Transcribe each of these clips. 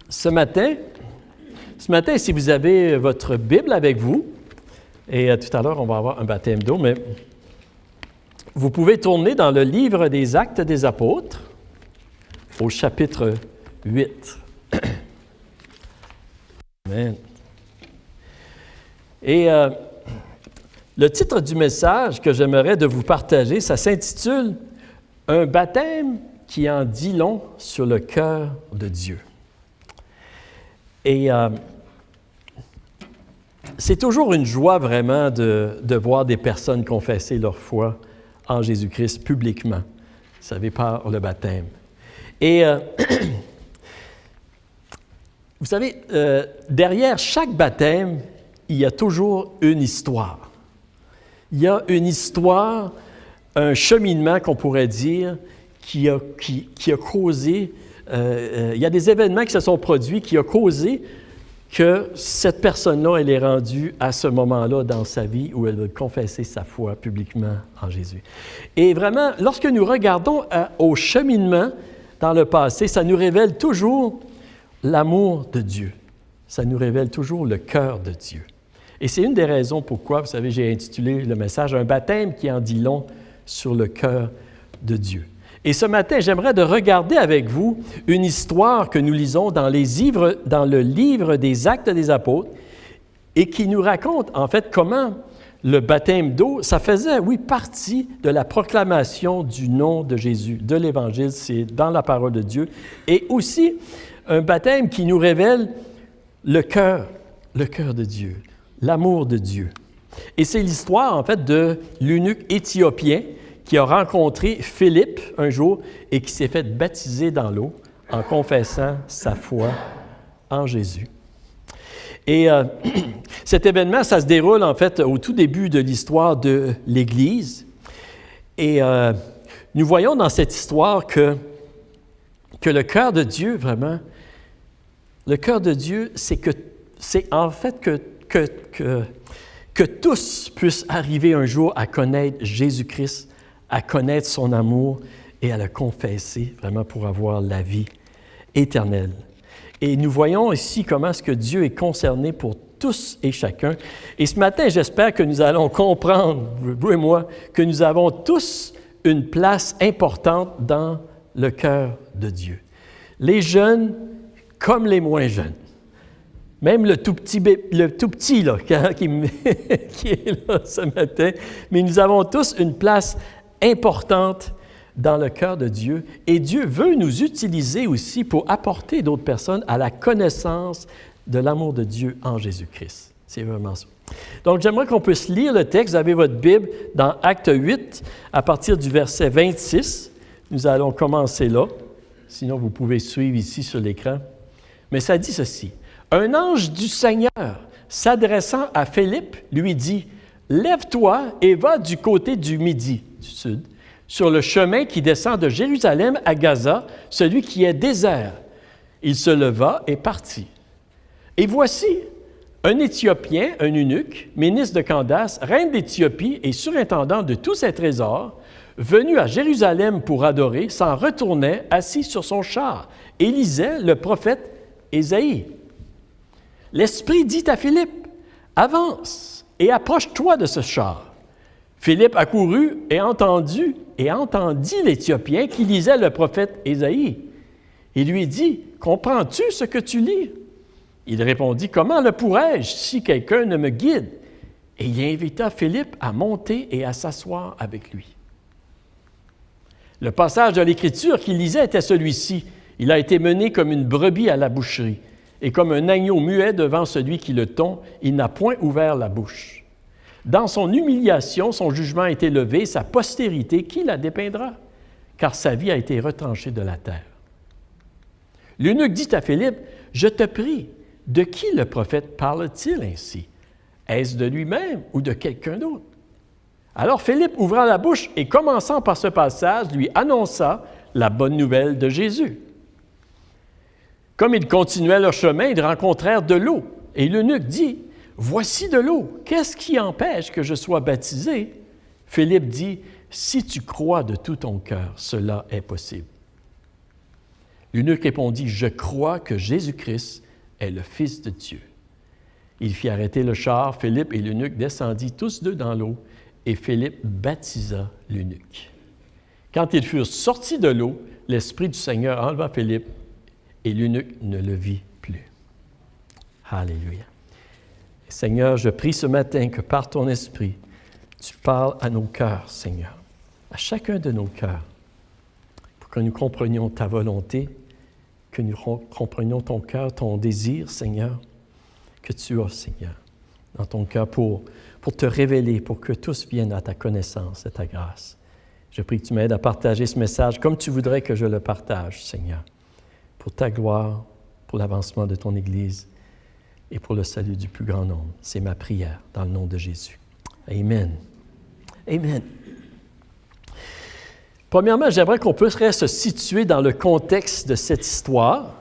Ce matin, si vous avez votre Bible avec vous, et tout à l'heure, on va avoir un baptême d'eau, mais vous pouvez tourner dans le livre des Actes des Apôtres, au chapitre 8. Amen. Et le titre du message que j'aimerais de vous partager, ça s'intitule « Un baptême qui en dit long sur le cœur de Dieu ». Et c'est toujours une joie vraiment de voir des personnes confesser leur foi en Jésus-Christ publiquement, vous savez, par le baptême. Et vous savez, derrière chaque baptême, il y a toujours une histoire. Il y a une histoire, un cheminement qu'on pourrait dire, qui a causé, il y a des événements qui se sont produits qui ont causé que cette personne-là, elle est rendue à ce moment-là dans sa vie où elle veut confesser sa foi publiquement en Jésus. Et vraiment, lorsque nous regardons au cheminement dans le passé, ça nous révèle toujours l'amour de Dieu. Ça nous révèle toujours le cœur de Dieu. Et c'est une des raisons pourquoi, vous savez, j'ai intitulé le message « Un baptême qui en dit long sur le cœur de Dieu ». Et ce matin, j'aimerais de regarder avec vous une histoire que nous lisons dans le livre des Actes des Apôtres et qui nous raconte en fait comment le baptême d'eau, ça faisait, oui, partie de la proclamation du nom de Jésus, de l'Évangile, c'est dans la parole de Dieu, et aussi un baptême qui nous révèle le cœur de Dieu, l'amour de Dieu. Et c'est l'histoire en fait de l'eunuque éthiopien qui a rencontré Philippe un jour et qui s'est fait baptiser dans l'eau en confessant sa foi en Jésus. Et cet événement, ça se déroule en fait au tout début de l'histoire de l'Église. Et nous voyons dans cette histoire que le cœur de Dieu, vraiment, le cœur de Dieu, c'est en fait que tous puissent arriver un jour à connaître Jésus-Christ, à connaître son amour et à le confesser vraiment pour avoir la vie éternelle. Et nous voyons ici comment est-ce que Dieu est concerné pour tous et chacun. Et ce matin, j'espère que nous allons comprendre, vous et moi, que nous avons tous une place importante dans le cœur de Dieu. Les jeunes comme les moins jeunes. Même le tout petit là, qui est là ce matin, mais nous avons tous une place importante dans le cœur de Dieu. Et Dieu veut nous utiliser aussi pour apporter d'autres personnes à la connaissance de l'amour de Dieu en Jésus-Christ. C'est vraiment ça. Donc, j'aimerais qu'on puisse lire le texte. Vous avez votre Bible dans Acte 8, à partir du verset 26. Nous allons commencer là. Sinon, vous pouvez suivre ici sur l'écran. Mais ça dit ceci. « Un ange du Seigneur, s'adressant à Philippe, lui dit, « Lève-toi et va du côté du midi, du sud, sur le chemin qui descend de Jérusalem à Gaza, celui qui est désert. » Il se leva et partit. Et voici, un Éthiopien, un eunuque, ministre de Candace, reine d'Éthiopie et surintendant de tous ses trésors, venu à Jérusalem pour adorer, s'en retournait assis sur son char et lisait le prophète Ésaïe. L'Esprit dit à Philippe, « Avance et approche-toi de ce char. » Philippe accourut et entendit l'Éthiopien qui lisait le prophète Ésaïe. Il lui dit, « Comprends-tu ce que tu lis? » Il répondit, « Comment le pourrais-je si quelqu'un ne me guide? » Et il invita Philippe à monter et à s'asseoir avec lui. Le passage de l'Écriture qu'il lisait était celui-ci. Il a été mené comme une brebis à la boucherie. Et comme un agneau muet devant celui qui le tond, il n'a point ouvert la bouche. Dans son humiliation, son jugement a été levé, sa postérité, qui la dépeindra? Car sa vie a été retranchée de la terre. L'eunuque dit à Philippe, « Je te prie, de qui le prophète parle-t-il ainsi? Est-ce de lui-même ou de quelqu'un d'autre? » Alors Philippe ouvra la bouche et, commençant par ce passage, lui annonça la bonne nouvelle de Jésus. Comme ils continuaient leur chemin, ils rencontrèrent de l'eau. Et l'eunuque dit, « Voici de l'eau. Qu'est-ce qui empêche que je sois baptisé? » Philippe dit, « Si tu crois de tout ton cœur, cela est possible. » L'eunuque répondit, « Je crois que Jésus-Christ est le Fils de Dieu. » Il fit arrêter le char. Philippe et l'eunuque descendirent tous deux dans l'eau, et Philippe baptisa l'eunuque. Quand ils furent sortis de l'eau, l'Esprit du Seigneur enleva Philippe, et l'eunuque ne le vit plus. Alléluia. Seigneur, je prie ce matin que par ton Esprit, tu parles à nos cœurs, Seigneur, à chacun de nos cœurs, pour que nous comprenions ta volonté, que nous comprenions ton cœur, ton désir, Seigneur, que tu as, Seigneur, dans ton cœur pour te révéler, pour que tous viennent à ta connaissance et ta grâce. Je prie que tu m'aides à partager ce message comme tu voudrais que je le partage, Seigneur, pour ta gloire, pour l'avancement de ton Église et pour le salut du plus grand nombre. C'est ma prière dans le nom de Jésus. Amen. Amen. Premièrement, j'aimerais qu'on puisse se situer dans le contexte de cette histoire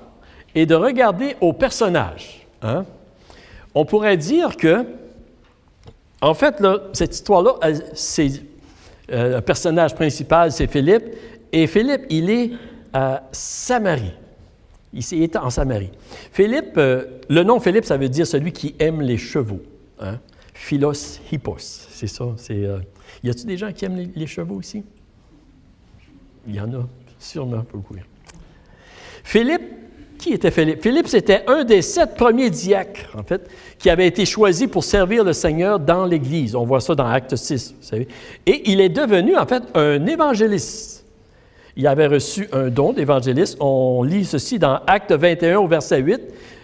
et de regarder au personnage. Hein? On pourrait dire que, en fait, là, cette histoire-là, le personnage principal, c'est Philippe, et Philippe, il est à Samarie. Il est en Samarie. Philippe, le nom Philippe, ça veut dire celui qui aime les chevaux. Hein? Philos, hippos, c'est ça. Y a-t-il des gens qui aiment les chevaux ici? Il y en a sûrement beaucoup. Philippe, qui était Philippe? Philippe, c'était un des 7 premiers diacres, en fait, qui avait été choisi pour servir le Seigneur dans l'Église. On voit ça dans Acte 6, vous savez. Et il est devenu, en fait, un évangéliste. Il avait reçu un don d'évangéliste. On lit ceci dans Acte 21 au verset 8.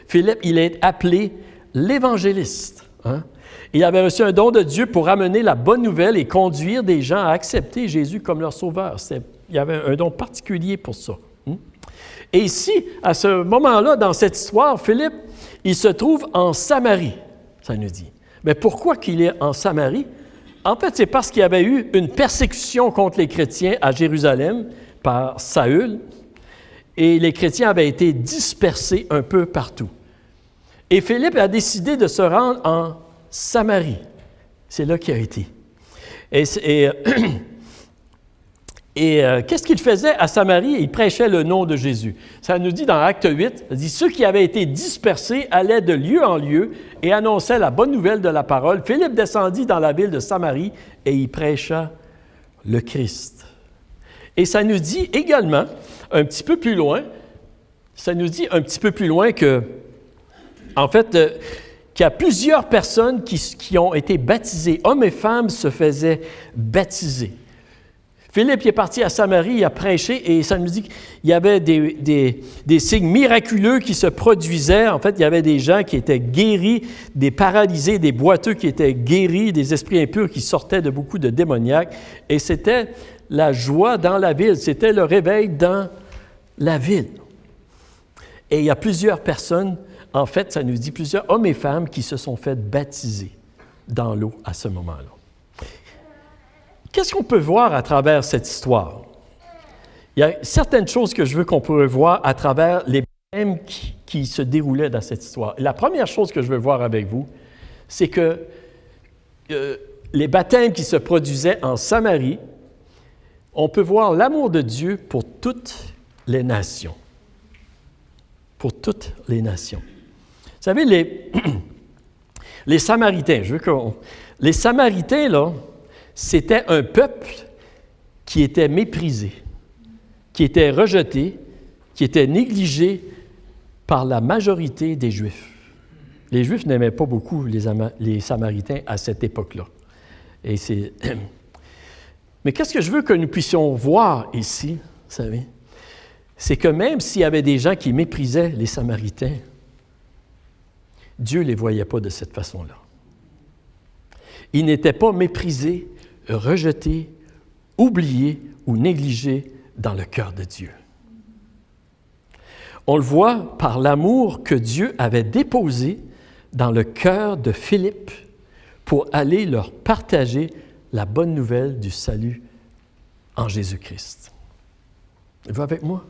Philippe, il est appelé l'évangéliste. Hein? Il avait reçu un don de Dieu pour amener la bonne nouvelle et conduire des gens à accepter Jésus comme leur sauveur. Il y avait un don particulier pour ça. Et ici, à ce moment-là, dans cette histoire, Philippe, il se trouve en Samarie, ça nous dit. Mais pourquoi qu'il est en Samarie? En fait, c'est parce qu'il y avait eu une persécution contre les chrétiens à Jérusalem par Saül, et les chrétiens avaient été dispersés un peu partout. Et Philippe a décidé de se rendre en Samarie. C'est là qu'il a été. Et qu'est-ce qu'il faisait à Samarie? Il prêchait le nom de Jésus. Ça nous dit dans Acte 8, ça dit, ceux qui avaient été dispersés allaient de lieu en lieu et annonçaient la bonne nouvelle de la parole. Philippe descendit dans la ville de Samarie et il prêcha le Christ. Et ça nous dit également, un petit peu plus loin, que, en fait, qu'il y a plusieurs personnes qui ont été baptisées. Hommes et femmes se faisaient baptiser. Philippe est parti à Samarie, il a prêché, et ça nous dit qu'il y avait des signes miraculeux qui se produisaient. En fait, il y avait des gens qui étaient guéris, des paralysés, des boiteux qui étaient guéris, des esprits impurs qui sortaient de beaucoup de démoniaques. Et c'était la joie dans la ville, c'était le réveil dans la ville. Et il y a plusieurs personnes, en fait, ça nous dit plusieurs hommes et femmes qui se sont fait baptiser dans l'eau à ce moment-là. Qu'est-ce qu'on peut voir à travers cette histoire? Il y a certaines choses que je veux qu'on pourrait voir à travers les baptêmes qui se déroulaient dans cette histoire. La première chose que je veux voir avec vous, c'est que les baptêmes qui se produisaient en Samarie, on peut voir l'amour de Dieu pour toutes les nations. Pour toutes les nations. Vous savez, les Samaritains, les Samaritains, là, c'était un peuple qui était méprisé, qui était rejeté, qui était négligé par la majorité des Juifs. Les Juifs n'aimaient pas beaucoup les Samaritains à cette époque-là. Mais qu'est-ce que je veux que nous puissions voir ici, vous savez? C'est que même s'il y avait des gens qui méprisaient les Samaritains, Dieu ne les voyait pas de cette façon-là. Ils n'étaient pas méprisés, rejetés, oubliés ou négligés dans le cœur de Dieu. On le voit par l'amour que Dieu avait déposé dans le cœur de Philippe pour aller leur partager la bonne nouvelle du salut en Jésus-Christ. Êtes-vous avec moi?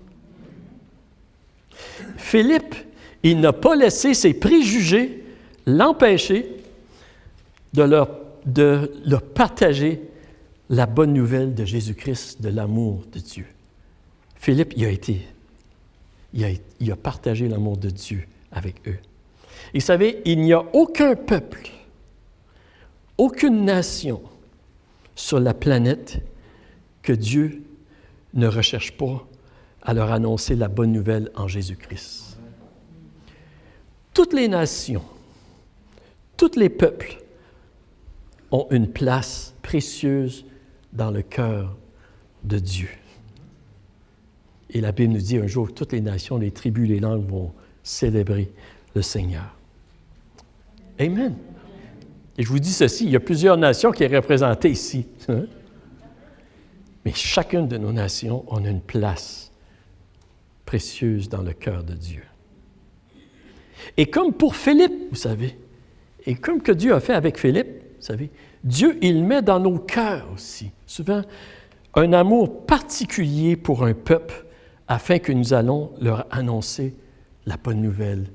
Philippe, il n'a pas laissé ses préjugés l'empêcher de leur partager la bonne nouvelle de Jésus-Christ, de l'amour de Dieu. Philippe, il a été. il a partagé l'amour de Dieu avec eux. Et vous savez, il n'y a aucun peuple, aucune nation sur la planète que Dieu ne recherche pas à leur annoncer la bonne nouvelle en Jésus-Christ. Toutes les nations, tous les peuples ont une place précieuse dans le cœur de Dieu. Et la Bible nous dit un jour, toutes les nations, les tribus, les langues vont célébrer le Seigneur. Amen. Et je vous dis ceci, il y a plusieurs nations qui sont représentées ici. Hein? Mais chacune de nos nations, on a une place précieuse dans le cœur de Dieu. Et comme pour Philippe, vous savez, et comme que Dieu a fait avec Philippe, vous savez, Dieu, il met dans nos cœurs aussi, souvent, un amour particulier pour un peuple afin que nous allons leur annoncer la bonne nouvelle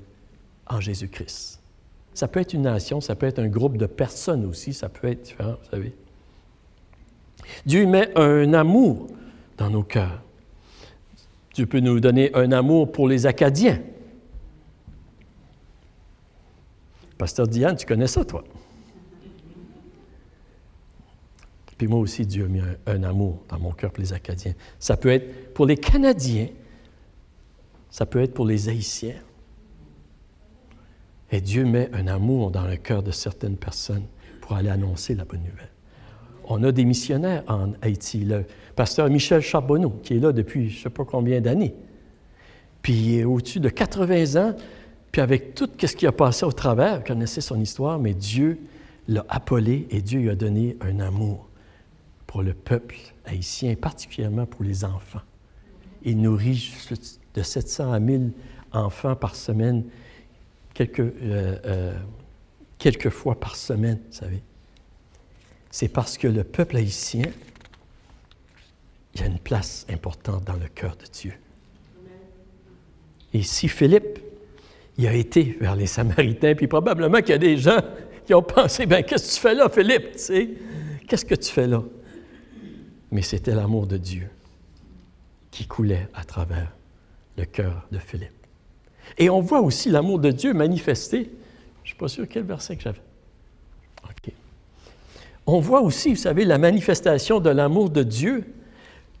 en Jésus-Christ. Ça peut être une nation, ça peut être un groupe de personnes aussi, ça peut être différent, vous savez. Dieu met un amour dans nos cœurs. Dieu peut nous donner un amour pour les Acadiens. Pasteur Diane, tu connais ça, toi? Puis moi aussi, Dieu a mis un amour dans mon cœur pour les Acadiens. Ça peut être pour les Canadiens, ça peut être pour les Haïtiens. Et Dieu met un amour dans le cœur de certaines personnes pour aller annoncer la bonne nouvelle. On a des missionnaires en Haïti. Le pasteur Michel Charbonneau, qui est là depuis je ne sais pas combien d'années. Puis il est au-dessus de 80 ans, puis avec tout ce qui a passé au travers, vous connaissez son histoire, mais Dieu l'a appelé et Dieu lui a donné un amour pour le peuple haïtien, particulièrement pour les enfants. Il nourrit de 700 à 1000 enfants par semaine, quelques fois par semaine, vous savez. C'est parce que le peuple haïtien, il y a une place importante dans le cœur de Dieu. Et si Philippe, il a été vers les Samaritains, puis probablement qu'il y a des gens qui ont pensé, bien, qu'est-ce que tu fais là, Philippe, tu sais? Qu'est-ce que tu fais là? Mais c'était l'amour de Dieu qui coulait à travers le cœur de Philippe. Et on voit aussi l'amour de Dieu manifesté. Je ne suis pas sûr quel verset que j'avais. OK. On voit aussi, vous savez, la manifestation de l'amour de Dieu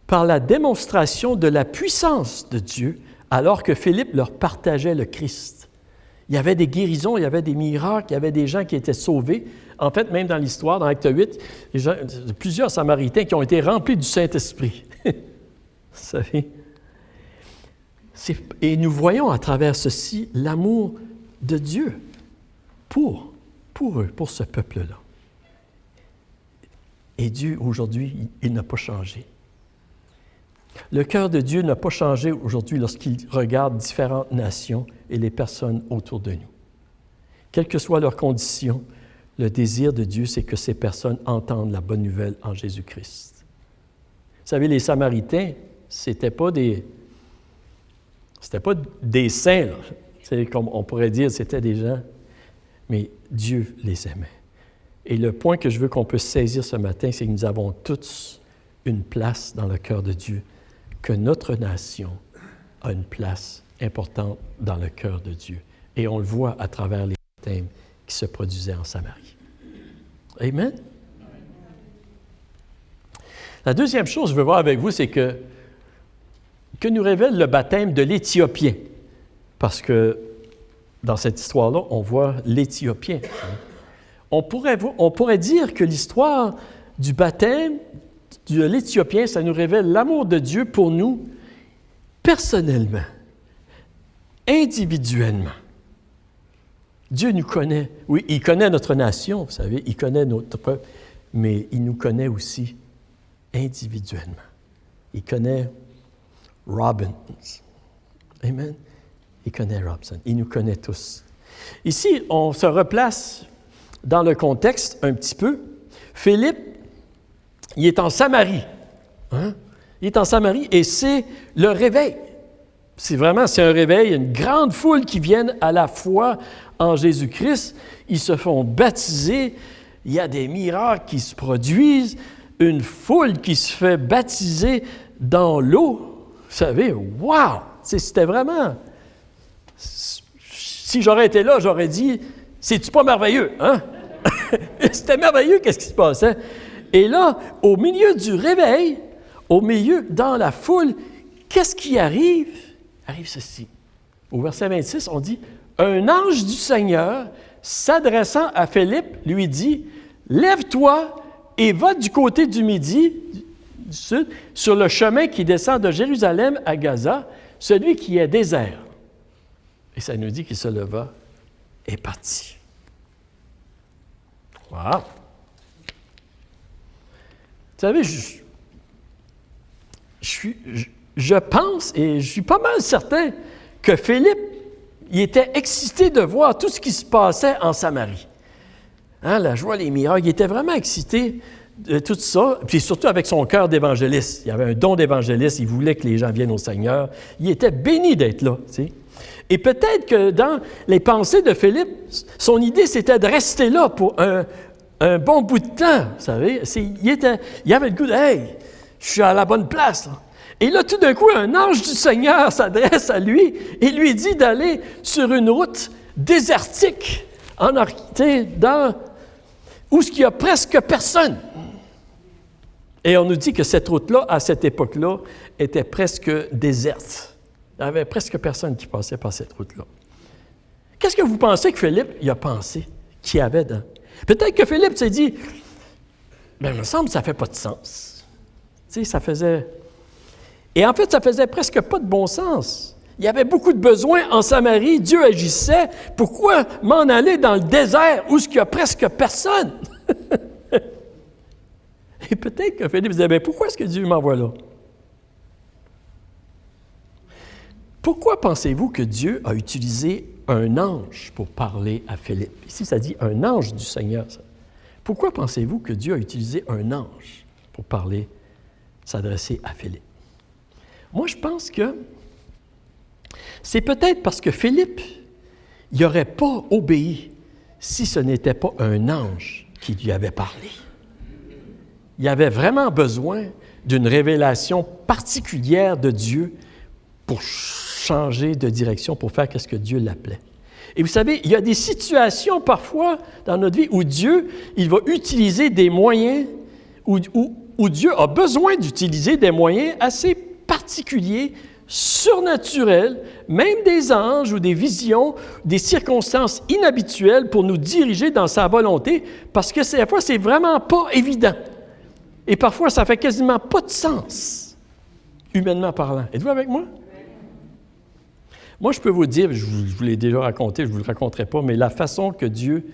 par la démonstration de la puissance de Dieu alors que Philippe leur partageait le Christ. Il y avait des guérisons, il y avait des miracles, il y avait des gens qui étaient sauvés. En fait, même dans l'histoire, dans Acte 8, plusieurs Samaritains qui ont été remplis du Saint-Esprit. Vous savez? Et nous voyons à travers ceci l'amour de Dieu pour eux, pour ce peuple-là. Et Dieu, aujourd'hui, il n'a pas changé. Le cœur de Dieu n'a pas changé aujourd'hui lorsqu'il regarde différentes nations et les personnes autour de nous. Quelles que soient leurs conditions, le désir de Dieu, c'est que ces personnes entendent la bonne nouvelle en Jésus-Christ. Vous savez, les Samaritains, c'était pas des saints, là. C'est comme on pourrait dire, c'était des gens, mais Dieu les aimait. Et le point que je veux qu'on puisse saisir ce matin, c'est que nous avons tous une place dans le cœur de Dieu, que notre nation a une place importante dans le cœur de Dieu. Et on le voit à travers les baptêmes qui se produisaient en Samarie. Amen? La deuxième chose que je veux voir avec vous, c'est que nous révèle le baptême de l'Éthiopien. Parce que dans cette histoire-là, on voit l'Éthiopien. On pourrait dire que l'histoire du baptême de l'Éthiopien, ça nous révèle l'amour de Dieu pour nous personnellement, individuellement. Dieu nous connaît. Oui, il connaît notre nation, vous savez, il connaît notre peuple, mais il nous connaît aussi individuellement. Il connaît Robbins. Amen. Il connaît Robson. Il nous connaît tous. Ici, on se replace dans le contexte un petit peu. Philippe, il est en Samarie. Hein? Il est en Samarie et c'est le réveil. C'est un réveil. Il y a une grande foule qui viennent à la foi en Jésus-Christ. Ils se font baptiser. Il y a des miracles qui se produisent. Une foule qui se fait baptiser dans l'eau. Vous savez, wow! Tu C'était vraiment... Si j'aurais été là, j'aurais dit, c'est-tu pas merveilleux, hein? C'était merveilleux, qu'est-ce qui se passait? Et là, au milieu du réveil, au milieu, dans la foule, qu'est-ce qui arrive? Arrive ceci. Au verset 26, on dit, « Un ange du Seigneur, s'adressant à Philippe, lui dit, « Lève-toi et va du côté du midi, du sud, sur le chemin qui descend de Jérusalem à Gaza, celui qui est désert. » Et ça nous dit qu'il se leva et partit. Wow! Vous savez, je pense, et je suis pas mal certain, que Philippe, il était excité de voir tout ce qui se passait en Samarie. Hein, la joie, les miracles, il était vraiment excité de tout ça, puis surtout avec son cœur d'évangéliste. Il avait un don d'évangéliste, il voulait que les gens viennent au Seigneur. Il était béni d'être là, tu sais. Et peut-être que dans les pensées de Philippe, son idée, c'était de rester là pour un bon bout de temps, vous savez. Il avait le goût de « Hey, je suis à la bonne place. » Et là, tout d'un coup, un ange du Seigneur s'adresse à lui et lui dit d'aller sur une route désertique, où il n'y a presque personne. Et on nous dit que cette route-là, à cette époque-là, était presque déserte. Il n'y avait presque personne qui passait par cette route-là. Qu'est-ce que vous pensez que Philippe il a pensé qu'il y avait dans? Peut-être que Philippe s'est dit, « Bien, il me semble que ça ne fait pas de sens. » Tu sais, ça faisait... Et en fait, ça faisait presque pas de bon sens. Il y avait beaucoup de besoins en Samarie, Dieu agissait. Pourquoi m'en aller dans le désert où il n'y a presque personne? Et peut-être que Philippe disait, « Bien, pourquoi est-ce que Dieu m'envoie là? » Pourquoi pensez-vous que Dieu a utilisé un ange pour parler à Philippe? Ici, ça dit un ange du Seigneur. Ça. Pourquoi pensez-vous que Dieu a utilisé un ange pour parler, s'adresser à Philippe? Moi, je pense que c'est peut-être parce que Philippe, il n'aurait pas obéi si ce n'était pas un ange qui lui avait parlé. Il avait vraiment besoin d'une révélation particulière de Dieu pour changer de direction, pour faire ce que Dieu l'appelait. Et vous savez, il y a des situations parfois dans notre vie où Dieu, il va utiliser des moyens, où Dieu a besoin d'utiliser des moyens assez particuliers, surnaturels, même des anges ou des visions, des circonstances inhabituelles pour nous diriger dans sa volonté, parce que des fois, c'est vraiment pas évident. Et parfois, ça fait quasiment pas de sens, humainement parlant. Êtes-vous avec moi? Moi, je peux vous dire, je vous l'ai déjà raconté, je ne vous le raconterai pas, mais la façon que Dieu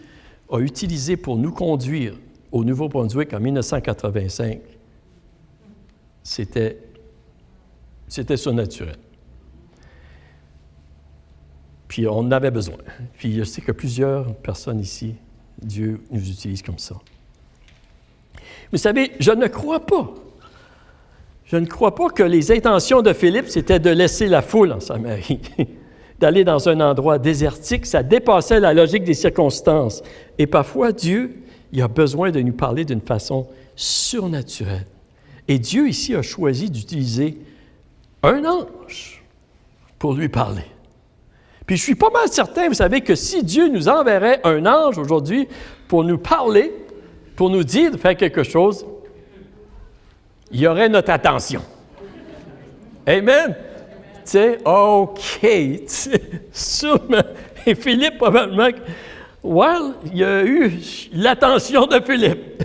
a utilisée pour nous conduire au Nouveau-Brunswick en 1985, c'était surnaturel. Puis on en avait besoin. Puis je sais que plusieurs personnes ici, Dieu nous utilise comme ça. Vous savez, je ne crois pas que les intentions de Philippe, c'était de laisser la foule en Samarie, d'aller dans un endroit désertique. Ça dépassait la logique des circonstances. Et parfois, Dieu, il a besoin de nous parler d'une façon surnaturelle. Et Dieu, ici, a choisi d'utiliser un ange pour lui parler. Puis je suis pas mal certain, vous savez, que si Dieu nous enverrait un ange aujourd'hui pour nous parler, pour nous dire de faire quelque chose, il y aurait notre attention. Amen? Tu sais, OK. Sûrement. Et Philippe, probablement, well, il y a eu l'attention de Philippe.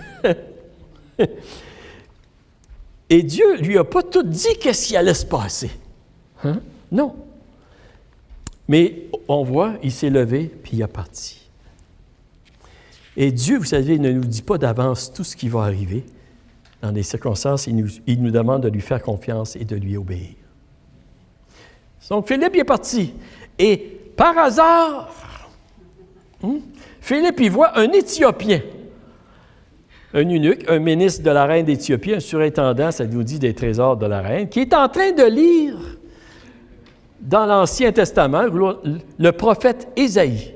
Et Dieu lui a pas tout dit qu'est-ce qui allait se passer. Hein? Non. Mais on voit, il s'est levé, puis il est parti. Et Dieu, vous savez, ne nous dit pas d'avance tout ce qui va arriver. Dans des circonstances, il nous demande de lui faire confiance et de lui obéir. Donc, Philippe il est parti. Et par hasard, Philippe, il voit un Éthiopien, un eunuque, un ministre de la reine d'Éthiopie, un surintendant, ça nous dit des trésors de la reine, qui est en train de lire dans l'Ancien Testament le prophète Ésaïe,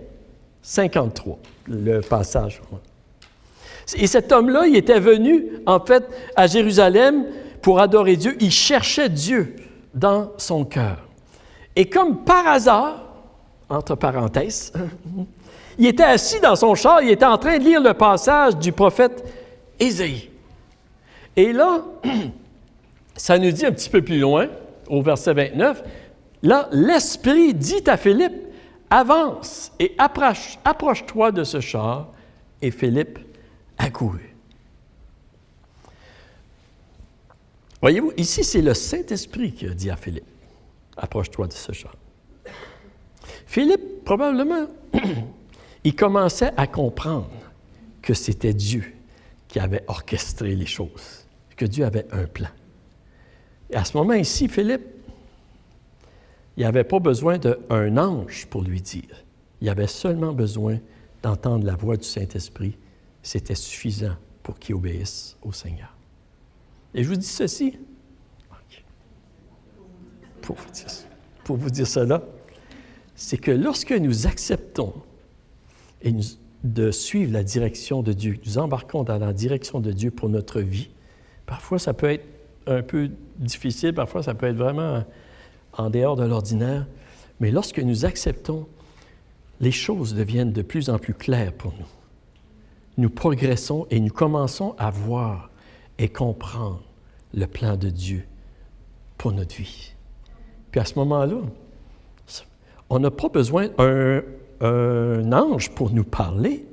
53, le passage. Et cet homme-là, il était venu, en fait, à Jérusalem pour adorer Dieu. Il cherchait Dieu dans son cœur. Et comme par hasard, entre parenthèses, il était assis dans son char, il était en train de lire le passage du prophète Ésaïe. Et là, ça nous dit un petit peu plus loin, au verset 29, là, l'Esprit dit à Philippe, « Avance et approche-toi de ce char. » Et Philippe accourut. Voyez-vous, ici, c'est le Saint-Esprit qui a dit à Philippe, « Approche-toi de ce char. » Philippe, probablement, il commençait à comprendre que c'était Dieu qui avait orchestré les choses, que Dieu avait un plan. Et à ce moment ici, Philippe, il n'avait pas besoin d'un ange pour lui dire. Il avait seulement besoin d'entendre la voix du Saint-Esprit. C'était suffisant pour qu'il obéisse au Seigneur. Et je vous dis ceci, pour vous dire cela, c'est que lorsque nous acceptons de suivre la direction de Dieu, nous embarquons dans la direction de Dieu pour notre vie, parfois ça peut être un peu difficile, parfois ça peut être vraiment en dehors de l'ordinaire, mais lorsque nous acceptons, les choses deviennent de plus en plus claires pour nous. Nous progressons et nous commençons à voir et comprendre le plan de Dieu pour notre vie. Puis à ce moment-là, on n'a pas besoin d'un ange pour nous parler,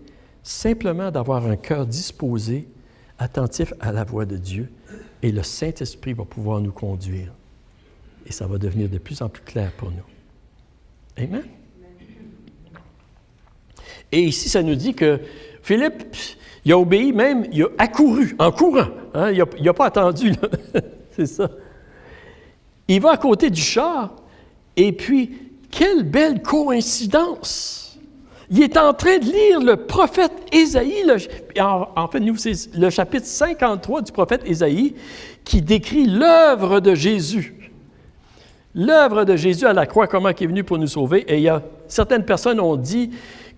simplement d'avoir un cœur disposé, attentif à la voix de Dieu, et le Saint-Esprit va pouvoir nous conduire. Et ça va devenir de plus en plus clair pour nous. Amen? Et ici, ça nous dit que Philippe, il a obéi même, il a accouru en courant. Hein? Il n'a pas attendu, là. C'est ça. Il va à côté du char, et puis, quelle belle coïncidence! Il est en train de lire le prophète Ésaïe, en fait, c'est le chapitre 53 du prophète Ésaïe, qui décrit l'œuvre de Jésus. L'œuvre de Jésus à la croix, comment il est venu pour nous sauver. Et certaines personnes ont dit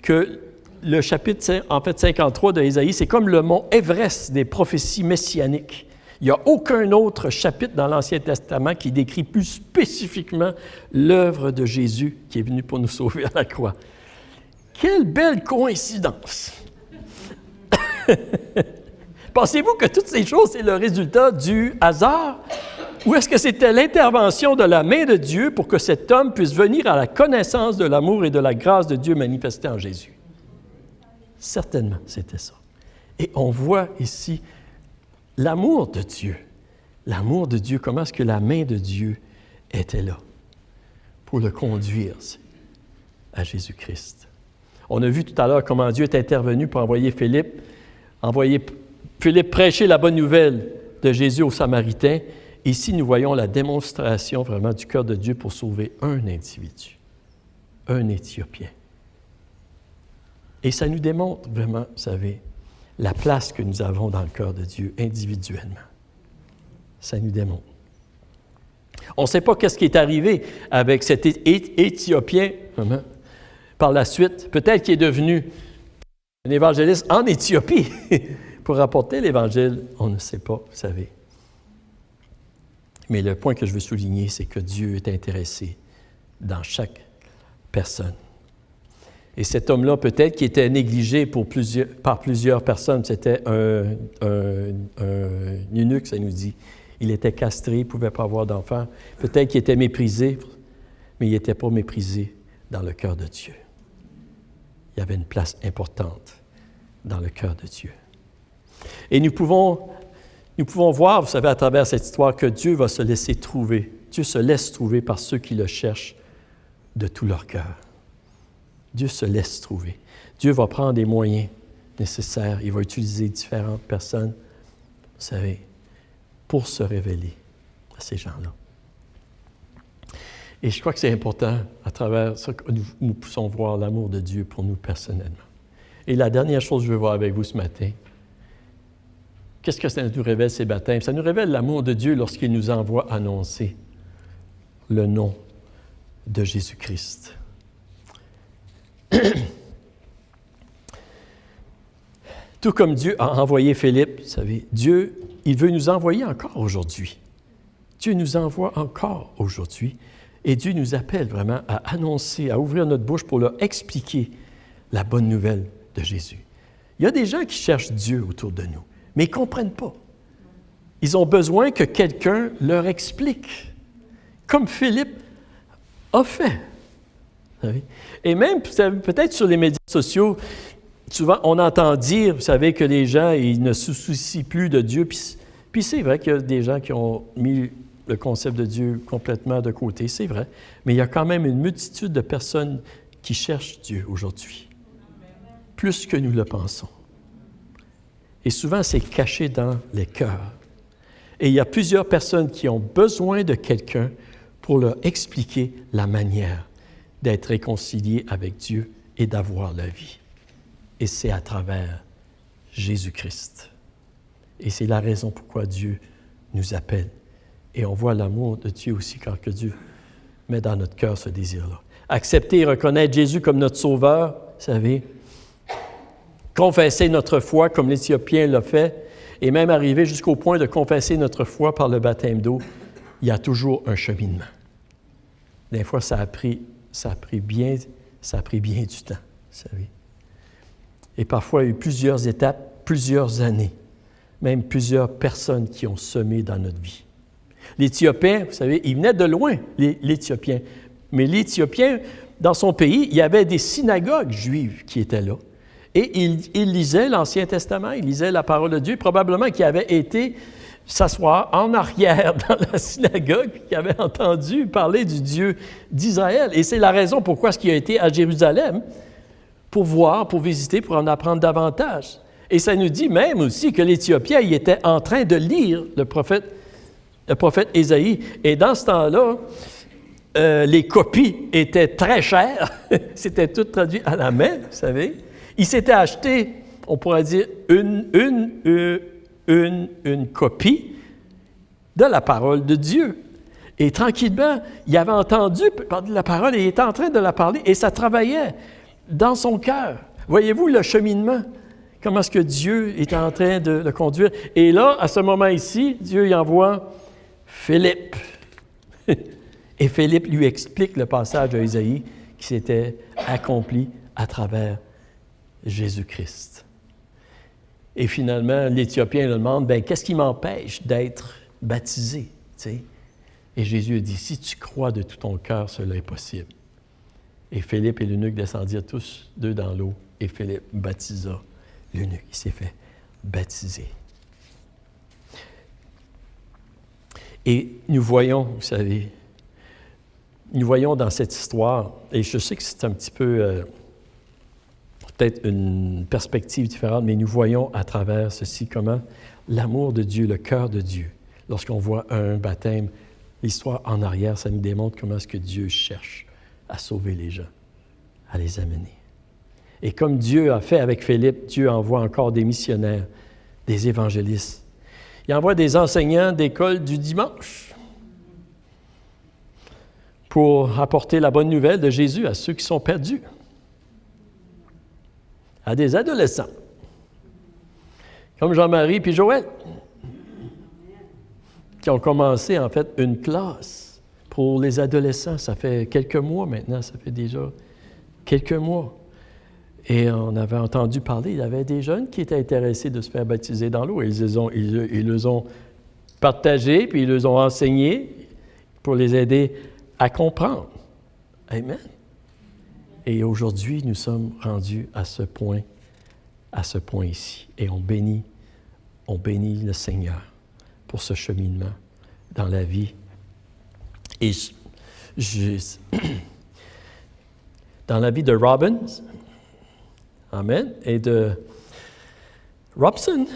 que le chapitre 53 d'Ésaïe, c'est comme le mont Everest des prophéties messianiques. Il n'y a aucun autre chapitre dans l'Ancien Testament qui décrit plus spécifiquement l'œuvre de Jésus qui est venu pour nous sauver à la croix. Quelle belle coïncidence! Pensez-vous que toutes ces choses, c'est le résultat du hasard? Ou est-ce que c'était l'intervention de la main de Dieu pour que cet homme puisse venir à la connaissance de l'amour et de la grâce de Dieu manifestés en Jésus? Certainement, c'était ça. Et on voit ici l'amour de Dieu. L'amour de Dieu, comment est-ce que la main de Dieu était là pour le conduire à Jésus-Christ. On a vu tout à l'heure comment Dieu est intervenu pour envoyer Philippe prêcher la bonne nouvelle de Jésus aux Samaritains. Ici, nous voyons la démonstration vraiment du cœur de Dieu pour sauver un individu, un Éthiopien. Et ça nous démontre vraiment, vous savez, la place que nous avons dans le cœur de Dieu individuellement. Ça nous démontre. On ne sait pas qu'est-ce qui est arrivé avec cet Éthiopien par la suite. Peut-être qu'il est devenu un évangéliste en Éthiopie pour apporter l'Évangile. On ne sait pas, vous savez. Mais le point que je veux souligner, c'est que Dieu est intéressé dans chaque personne. Et cet homme-là, peut-être qu'il était négligé par plusieurs personnes. C'était un eunuque, ça nous dit. Il était castré, il ne pouvait pas avoir d'enfant. Peut-être qu'il était méprisé, mais il n'était pas méprisé dans le cœur de Dieu. Il y avait une place importante dans le cœur de Dieu. Et nous pouvons voir, vous savez, à travers cette histoire, que Dieu va se laisser trouver. Dieu se laisse trouver par ceux qui le cherchent de tout leur cœur. Dieu se laisse trouver. Dieu va prendre des moyens nécessaires. Il va utiliser différentes personnes, vous savez, pour se révéler à ces gens-là. Et je crois que c'est important, à travers ça, que nous puissions voir l'amour de Dieu pour nous personnellement. Et la dernière chose que je veux voir avec vous ce matin, qu'est-ce que ça nous révèle, ces baptêmes? Ça nous révèle l'amour de Dieu lorsqu'il nous envoie annoncer le nom de Jésus-Christ. Tout comme Dieu a envoyé Philippe, vous savez, Dieu, il veut nous envoyer encore aujourd'hui. Dieu nous envoie encore aujourd'hui. Et Dieu nous appelle vraiment à annoncer, à ouvrir notre bouche pour leur expliquer la bonne nouvelle de Jésus. Il y a des gens qui cherchent Dieu autour de nous, mais ils ne comprennent pas. Ils ont besoin que quelqu'un leur explique, comme Philippe a fait. Vous savez? Et même, peut-être sur les médias sociaux, souvent on entend dire, vous savez, que les gens ils ne se soucient plus de Dieu. Puis c'est vrai qu'il y a des gens qui ont mis le concept de Dieu complètement de côté, c'est vrai. Mais il y a quand même une multitude de personnes qui cherchent Dieu aujourd'hui, plus que nous le pensons. Et souvent, c'est caché dans les cœurs. Et il y a plusieurs personnes qui ont besoin de quelqu'un pour leur expliquer la manière d'être réconciliés avec Dieu et d'avoir la vie. Et c'est à travers Jésus-Christ. Et c'est la raison pourquoi Dieu nous appelle. Et on voit l'amour de Dieu aussi quand que Dieu met dans notre cœur ce désir-là. Accepter et reconnaître Jésus comme notre Sauveur, vous savez, confesser notre foi comme l'Éthiopien l'a fait, et même arriver jusqu'au point de confesser notre foi par le baptême d'eau, il y a toujours un cheminement. Des fois, ça a pris bien du temps, vous savez. Et parfois, il y a eu plusieurs étapes, plusieurs années, même plusieurs personnes qui ont semé dans notre vie. L'Éthiopien, vous savez, il venait de loin, l'Éthiopien. Mais l'Éthiopien, dans son pays, il y avait des synagogues juives qui étaient là. Et il lisait l'Ancien Testament, il lisait la parole de Dieu, probablement qu'il avait été s'asseoir en arrière dans la synagogue, puis qu'il avait entendu parler du Dieu d'Israël. Et c'est la raison pourquoi il a été à Jérusalem, pour voir, pour visiter, pour en apprendre davantage. Et ça nous dit même aussi que l'Éthiopien, il était en train de lire le prophète Ésaïe. Et dans ce temps-là, les copies étaient très chères. C'était tout traduit à la main, vous savez. Il s'était acheté, on pourrait dire, une copie de la parole de Dieu. Et tranquillement, il avait entendu parler de la parole et il était en train de la parler et ça travaillait dans son cœur. Voyez-vous le cheminement? Comment est-ce que Dieu est en train de le conduire? Et là, à ce moment ici, Dieu y envoie Philippe. Et Philippe lui explique le passage d'Ésaïe qui s'était accompli à travers Jésus-Christ. Et finalement, l'Éthiopien lui demande, « Qu'est-ce qui m'empêche d'être baptisé? » Et Jésus a dit, « Si tu crois de tout ton cœur, cela est possible. » Et Philippe et l'eunuque descendirent tous deux dans l'eau, et Philippe baptisa l'eunuque. Il s'est fait baptiser. Et nous voyons, vous savez, nous voyons dans cette histoire, et je sais que c'est un petit peu, peut-être une perspective différente, mais nous voyons à travers ceci comment l'amour de Dieu, le cœur de Dieu, lorsqu'on voit un baptême, l'histoire en arrière, ça nous démontre comment est-ce que Dieu cherche à sauver les gens, à les amener. Et comme Dieu a fait avec Philippe, Dieu envoie encore des missionnaires, des évangélistes. Il envoie des enseignants d'école du dimanche pour apporter la bonne nouvelle de Jésus à ceux qui sont perdus, à des adolescents, comme Jean-Marie puis Joël, qui ont commencé en fait une classe pour les adolescents. Ça fait quelques mois maintenant, ça fait déjà quelques mois. Et on avait entendu parler, il y avait des jeunes qui étaient intéressés de se faire baptiser dans l'eau. Ils les ont partagés, puis ils les ont enseignés pour les aider à comprendre. Amen. Et aujourd'hui, nous sommes rendus à ce point ici. Et on bénit le Seigneur pour ce cheminement dans la vie. Et dans la vie de Robbins, amen, et de Robson,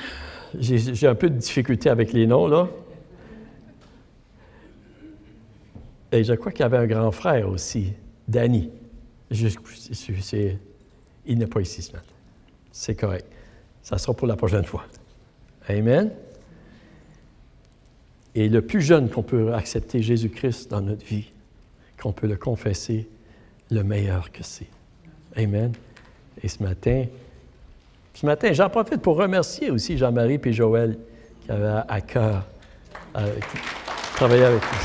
j'ai un peu de difficulté avec les noms, là. Et je crois qu'il y avait un grand frère aussi, Danny. Il n'est pas ici ce matin. C'est correct. Ça sera pour la prochaine fois. Amen. Et le plus jeune qu'on peut accepter Jésus-Christ dans notre vie, qu'on peut le confesser, le meilleur que c'est. Amen. Et ce matin, j'en profite pour remercier aussi Jean-Marie et Joël qui avaient à cœur travailler avec nous.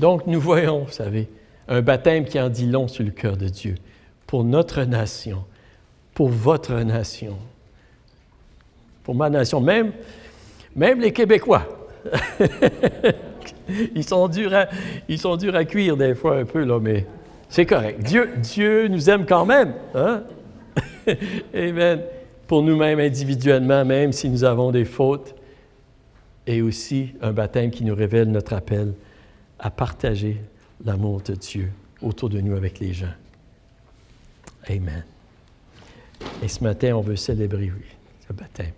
Donc, nous voyons, vous savez, un baptême qui en dit long sur le cœur de Dieu, pour notre nation, pour votre nation, pour ma nation, même les Québécois. Ils sont durs à cuire des fois un peu, là, mais c'est correct. Dieu nous aime quand même. Hein? Amen. Pour nous-mêmes individuellement, même si nous avons des fautes, et aussi un baptême qui nous révèle notre appel à partager l'amour de Dieu autour de nous avec les gens. Amen. Et ce matin, on veut célébrer, oui, ce baptême.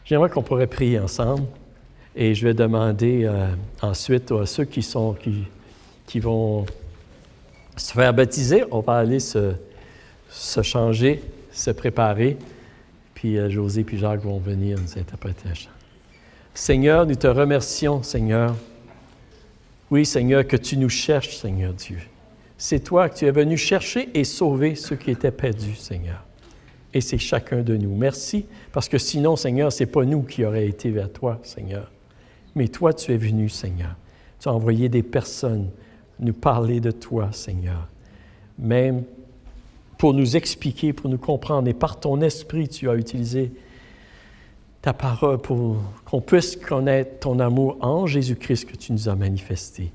J'aimerais qu'on pourrait prier ensemble et je vais demander ensuite à ceux qui vont se faire baptiser, on va aller se changer, se préparer, puis José et Jacques vont venir nous interpréter un chant. Seigneur, nous te remercions, Seigneur. Oui, Seigneur, que tu nous cherches, Seigneur Dieu. C'est toi que tu es venu chercher et sauver ceux qui étaient perdus, Seigneur. Et c'est chacun de nous. Merci, parce que sinon, Seigneur, ce n'est pas nous qui aurions été vers toi, Seigneur. Mais toi, tu es venu, Seigneur. Tu as envoyé des personnes nous parler de toi, Seigneur. Même pour nous expliquer, pour nous comprendre. Et par ton esprit, tu as utilisé ta parole pour qu'on puisse connaître ton amour en Jésus-Christ que tu nous as manifesté.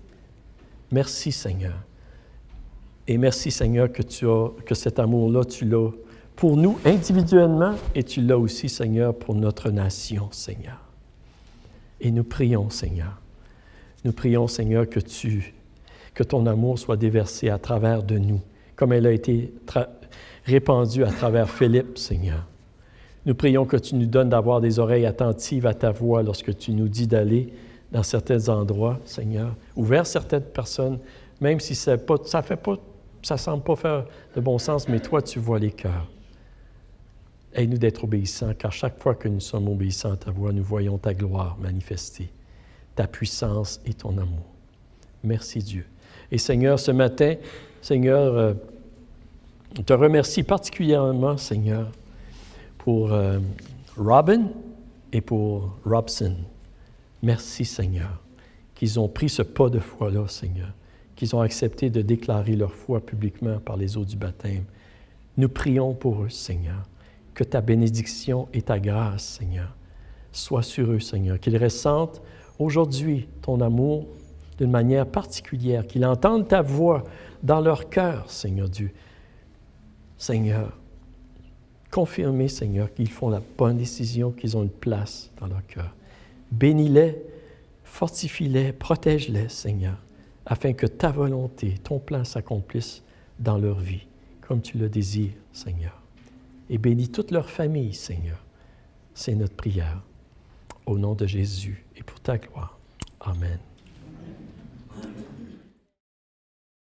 Merci, Seigneur. Et merci, Seigneur, que cet amour-là, tu l'as pour nous individuellement et tu l'as aussi, Seigneur, pour notre nation, Seigneur. Et nous prions, Seigneur. Nous prions, Seigneur, que ton amour soit déversé à travers de nous, comme elle a été répandue à travers Philippe, Seigneur. Nous prions que tu nous donnes d'avoir des oreilles attentives à ta voix lorsque tu nous dis d'aller dans certains endroits, Seigneur, ou vers certaines personnes, même si ça ne semble pas faire de bon sens, mais toi, tu vois les cœurs. Aide-nous d'être obéissants, car chaque fois que nous sommes obéissants à ta voix, nous voyons ta gloire manifester, ta puissance et ton amour. Merci Dieu. Et Seigneur, ce matin, Seigneur, je te remercie particulièrement, Seigneur, pour Robin et pour Robson. Merci, Seigneur, qu'ils ont pris ce pas de foi-là, Seigneur, qu'ils ont accepté de déclarer leur foi publiquement par les eaux du baptême. Nous prions pour eux, Seigneur, que ta bénédiction et ta grâce, Seigneur, soient sur eux, Seigneur, qu'ils ressentent aujourd'hui ton amour d'une manière particulière, qu'ils entendent ta voix dans leur cœur, Seigneur Dieu. Seigneur, confirmez, Seigneur, qu'ils font la bonne décision, qu'ils ont une place dans leur cœur. Bénis-les, fortifie-les, protège-les, Seigneur, afin que ta volonté, ton plan s'accomplisse dans leur vie, comme tu le désires, Seigneur. Et bénis toute leur famille, Seigneur. C'est notre prière. Au nom de Jésus et pour ta gloire. Amen.